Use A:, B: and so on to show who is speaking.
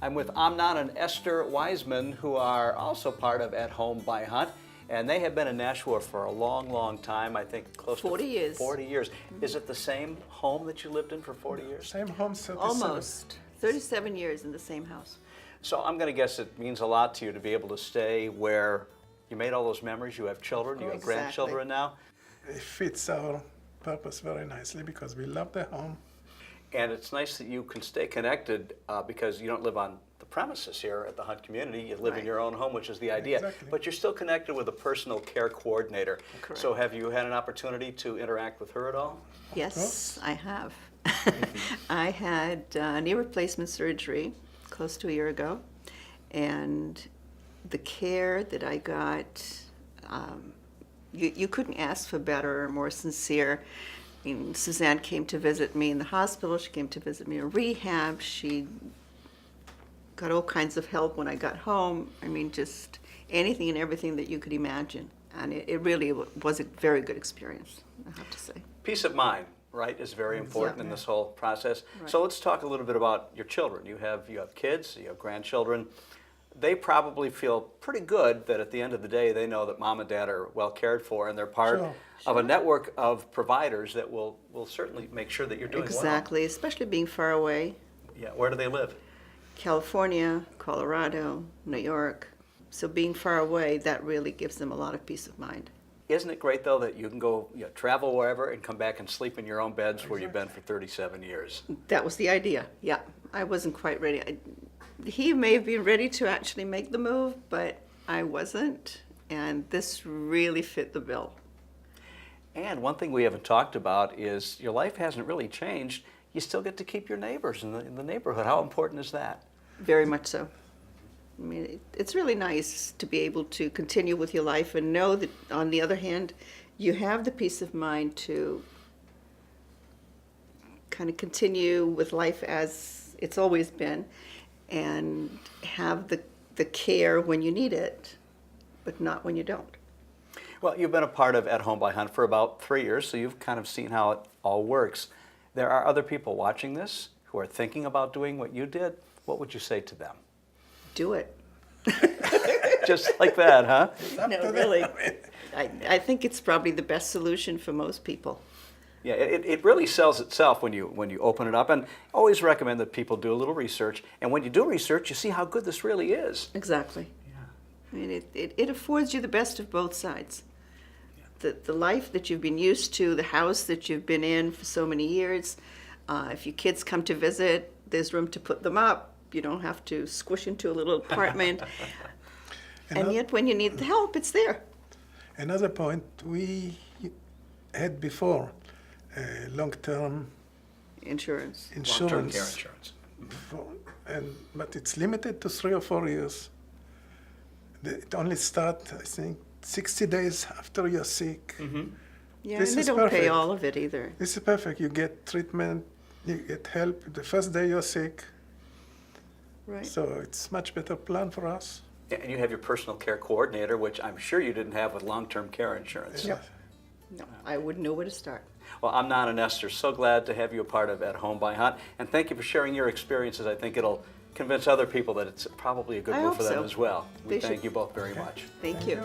A: I'm with Amnon and Esther Waisman, who are also part of At Home by Hunt. And they have been in Nashua for a long, long time, I think close
B: 40
A: to
B: years.
A: 40 years. Is it the same home that you lived in for 40 years?
C: Same home, 37.
B: Almost. 37 years in the same house.
A: So I'm going to guess it means a lot to you to be able to stay where you made all those memories. You have children, you have
B: Exactly.
A: grandchildren now.
C: It fits our purpose very nicely because we love the home.
A: And it's nice that you can stay connected because you don't live on the premises here at the Hunt community. You live in
B: Right.
A: your own home, which is the idea.
C: Exactly.
A: But you're still connected with a personal care coordinator.
B: Correct.
A: So have you had an opportunity to interact with her at all?
B: Yes, I have. I had knee replacement surgery close to a year ago, and the care that I got, you couldn't ask for better or more sincere. I mean, Suzanne came to visit me in the hospital. She came to visit me in rehab. She got all kinds of help when I got home. I mean, just anything and everything that you could imagine. And it really was a very good experience, I have to say.
A: Peace of mind, right, is very important in this whole process.
B: Right.
A: So let's talk a little bit about your children. You have kids, you have grandchildren. They probably feel pretty good that at the end of the day they know that mom and dad are well cared for and they're part
C: Sure.
A: of a network of providers that will certainly make sure that you're doing
B: Exactly, especially being far away.
A: well. Yeah, where do they live?
B: California, Colorado, New York. So being far away, that really gives them a lot of peace of mind.
A: Isn't it great though that you can go travel wherever and come back and sleep in your own beds where you've been for 37 years?
B: That was the idea, yeah. I wasn't quite ready. He may have been ready to actually make the move, but I wasn't, and this really fit the bill.
A: And one thing we haven't talked about is your life hasn't really changed. You still get to keep your neighbors in the neighborhood. How important is that?
B: Very much so. I mean, it's really nice to be able to continue with your life and know that, on the other hand, you have the peace of mind to kind of continue with life as it's always been and have the care when you need it, but not when you don't.
A: Well, you've been a part of At Home by Hunt for about 3 years, so you've kind of seen how it all works. There are other people watching this who are thinking about doing what you did. What would you say to them?
B: Do it.
A: Just like that, huh?
B: No, really. I think it's probably the best solution for most people.
A: Yeah, it really sells itself when you open it up, and always recommend that people do a little research. And when you do research, you see how good this really is.
B: Exactly.
A: Yeah.
B: I mean, it affords you the best of both sides. The life that you've been used to, the house that you've been in for so many years. If your kids come to visit, there's room to put them up. You don't have to squish into a little apartment. And yet when you need the help, it's there.
C: Another point, we had before long-term
B: Insurance.
A: Long-term
C: insurance.
A: care insurance.
C: But it's limited to 3 or 4 years. It only starts, I think, 60 days after you're sick.
B: Yeah,
C: This
B: and they
C: is
B: don't pay
C: perfect.
B: all of it either.
C: This is perfect. You get treatment, you get help the first day you're sick.
B: Right.
C: So it's much better plan for us.
A: Yeah, and you have your personal care coordinator, which I'm sure you didn't have with long-term care insurance.
C: Yes.
B: No, I wouldn't know where to start.
A: Well, Amnon and Esther, so glad to have you a part of At Home by Hunt, and thank you for sharing your experiences. I think it'll convince other people that it's probably a good
B: I
A: move
B: hope
A: for them
B: so.
A: as well. We
B: They
A: thank
B: should-
A: you both very much.
B: Thank you.